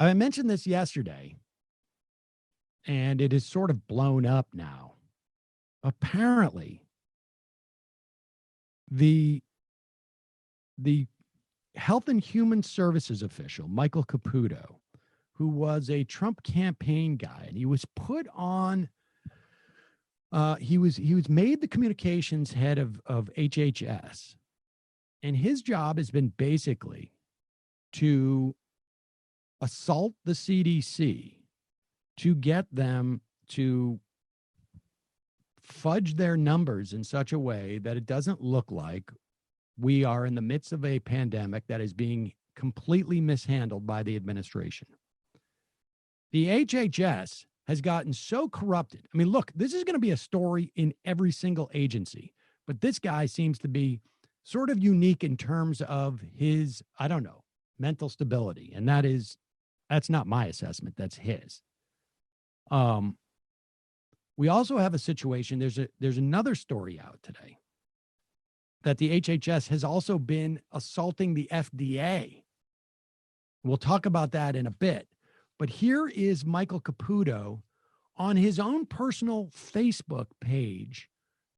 I mentioned this yesterday, and it is sort of blown up now. Apparently, the the Health and Human Services official, Michael Caputo, who was a Trump campaign guy, and he was put on. He was made the communications head of HHS, and his job has been basically to assault the CDC to get them to fudge their numbers in such a way that it doesn't look like we are in the midst of a pandemic that is being completely mishandled by the administration. The HHS has gotten so corrupted. I mean, look, this is going to be a story in every single agency, but this guy seems to be sort of unique in terms of his, I don't know, mental stability. And that's not my assessment. That's his. We also have a situation. There's another story out today that the HHS has also been assaulting the FDA. We'll talk about that in a bit. But here is Michael Caputo on his own personal Facebook page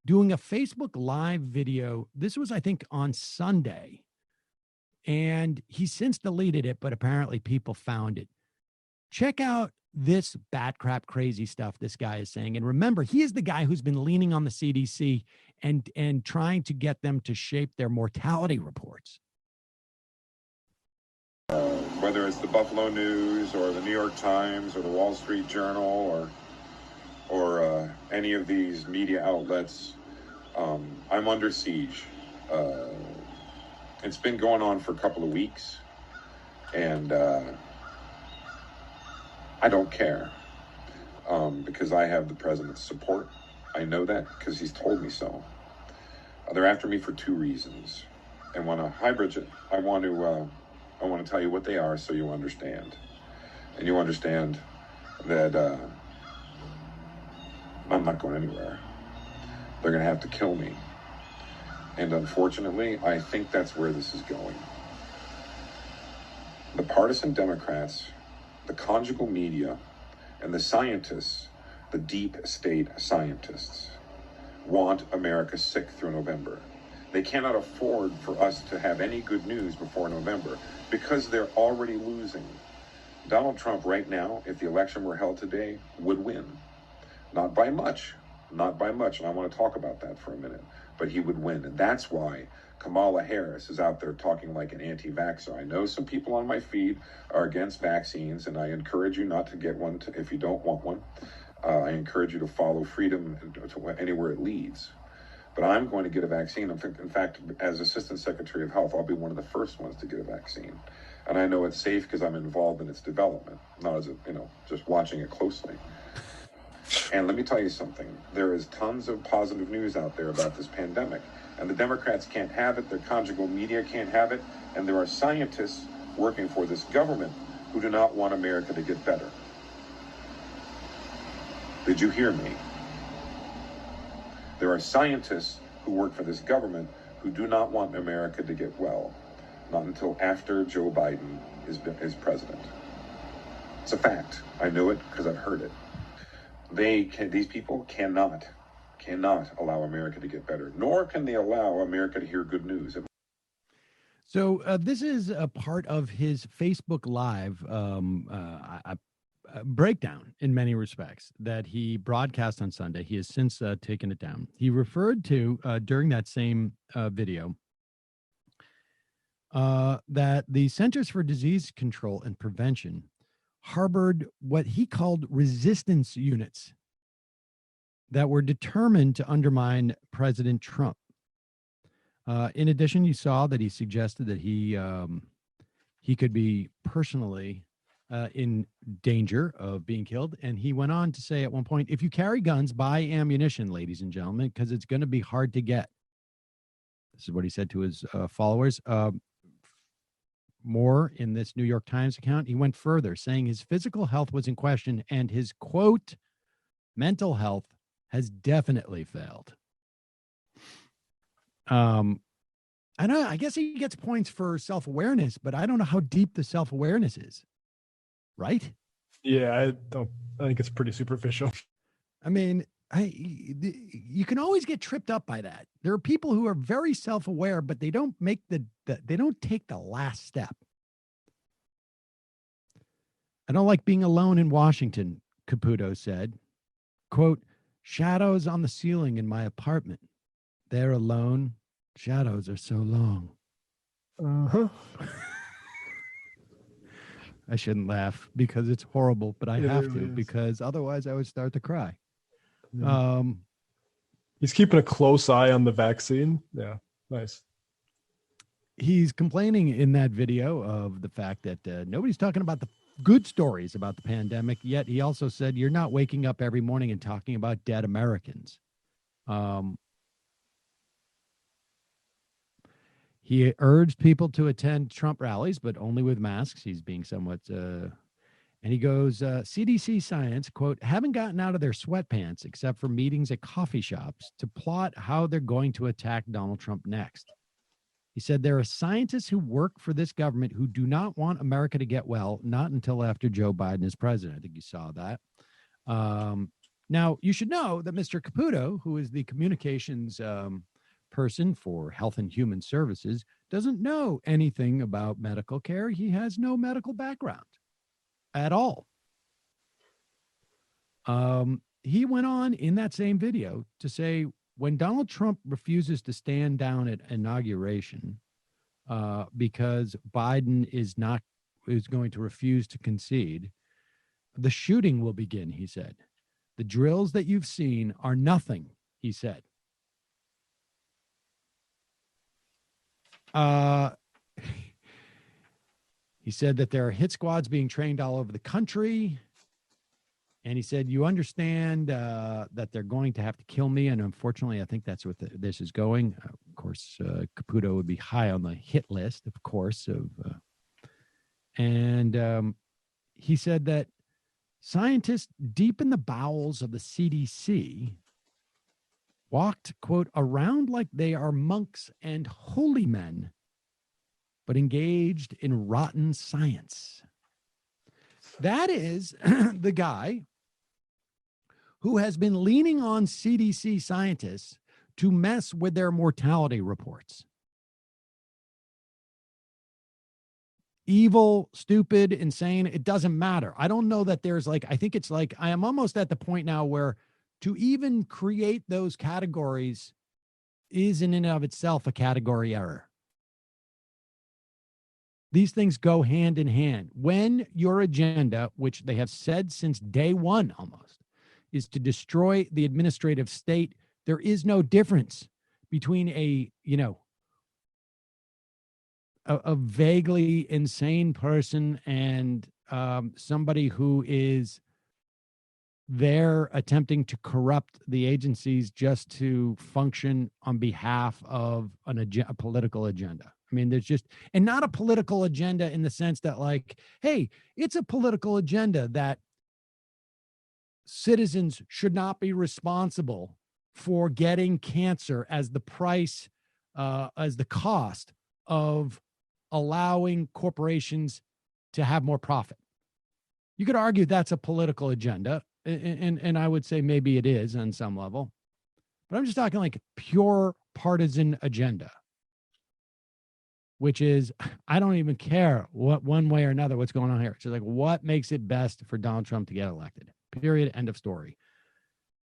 doing a Facebook Live video. This was, I think, on Sunday. And he's since deleted it, but apparently people found it. Check out this bat crap crazy stuff this guy is saying. And remember, he is the guy who's been leaning on the CDC and trying to get them to shape their mortality reports. Whether it's the Buffalo News or the New York Times or the Wall Street Journal or any of these media outlets, I'm under siege. It's been going on for a couple of weeks, and I don't care because I have the president's support. I know that because he's told me so. They're after me for two reasons, and when I want to tell you what they are so you understand, and you understand that I'm not going anywhere. They're going to have to kill me, and unfortunately, I think that's where this is going. The partisan Democrats, the conjugal media, and the scientists, the deep state scientists, want America sick through November. They cannot afford for us to have any good news before November because they're already losing. Donald Trump right now, if the election were held today, would win. Not by much, and I want to talk about that for a minute, but he would win. And that's why Kamala Harris is out there talking like an anti-vaxxer. I know some people on my feed are against vaccines, and I encourage you not to get one if you don't want one. I encourage you to follow freedom to anywhere it leads. But I'm going to get a vaccine. In fact, as Assistant Secretary of Health, I'll be one of the first ones to get a vaccine. And I know it's safe because I'm involved in its development, not as just watching it closely. And let me tell you something. There is tons of positive news out there about this pandemic. And the Democrats can't have it. Their conjugal media can't have it. And there are scientists working for this government who do not want America to get better. Did you hear me? There are scientists who work for this government who do not want America to get well, not until after Joe Biden is president. It's a fact. I know it because I've heard it. These people cannot allow America to get better, nor can they allow America to hear good news. So this is a part of his Facebook Live breakdown in many respects that he broadcast on Sunday. He has since taken it down. He referred to during that same video that the Centers for Disease Control and Prevention harbored what he called resistance units that were determined to undermine President Trump. In addition, you saw that he suggested that he could be personally in danger of being killed. And he went on to say at one point, if you carry guns, buy ammunition, ladies and gentlemen, because it's going to be hard to get. This is what he said to his followers. More in this New York Times account. He went further, saying his physical health was in question and his, quote, mental health has definitely failed. I guess he gets points for self-awareness, but I don't know how deep the self-awareness is. Right? Yeah, I think it's pretty superficial. I mean, you can always get tripped up by that. There are people who are very self-aware, but they don't make they don't take the last step. I don't like being alone in Washington, Caputo said. Quote, shadows on the ceiling in my apartment. There alone, shadows are so long. Uh-huh. I shouldn't laugh because it's horrible, but I have really to is. because otherwise I would start to cry. Yeah. He's keeping a close eye on the vaccine. Yeah, nice. He's complaining in that video of the fact that nobody's talking about the good stories about the pandemic, yet he also said, you're not waking up every morning and talking about dead Americans. He urged people to attend Trump rallies, but only with masks. He's being somewhat, and he goes, CDC science, quote, haven't gotten out of their sweatpants except for meetings at coffee shops to plot how they're going to attack Donald Trump next. He said there are scientists who work for this government who do not want America to get well, not until after Joe Biden is president. I think you saw that. Now, you should know that Mr. Caputo, who is the communications person for Health and Human Services, doesn't know anything about medical care. He has no medical background at all. He went on in that same video to say, when Donald Trump refuses to stand down at inauguration because Biden is going to refuse to concede, the shooting will begin, he said. The drills that you've seen are nothing, he said. He said that there are hit squads being trained all over the country. And he said, you understand that they're going to have to kill me. And unfortunately, I think that's what this is going. Of course, Caputo would be high on the hit list, of course. And he said that scientists deep in the bowels of the CDC walked, quote, around like they are monks and holy men, but engaged in rotten science. That is the guy who has been leaning on CDC scientists to mess with their mortality reports. Evil, stupid, insane, it doesn't matter. I don't know that there's I think it's I am almost at the point now where to even create those categories is in and of itself a category error. These things go hand in hand. When your agenda, which they have said since day one almost, is to destroy the administrative state, there is no difference between a vaguely insane person and somebody who is there attempting to corrupt the agencies just to function on behalf of a political agenda. I mean, there's just, and not a political agenda in the sense that hey, it's a political agenda that citizens should not be responsible for getting cancer as the price, as the cost of allowing corporations to have more profit. You could argue that's a political agenda, and I would say maybe it is on some level, but I'm just talking pure partisan agenda, which is, I don't even care what one way or another what's going on here. It's just what makes it best for Donald Trump to get elected. Period. End of story.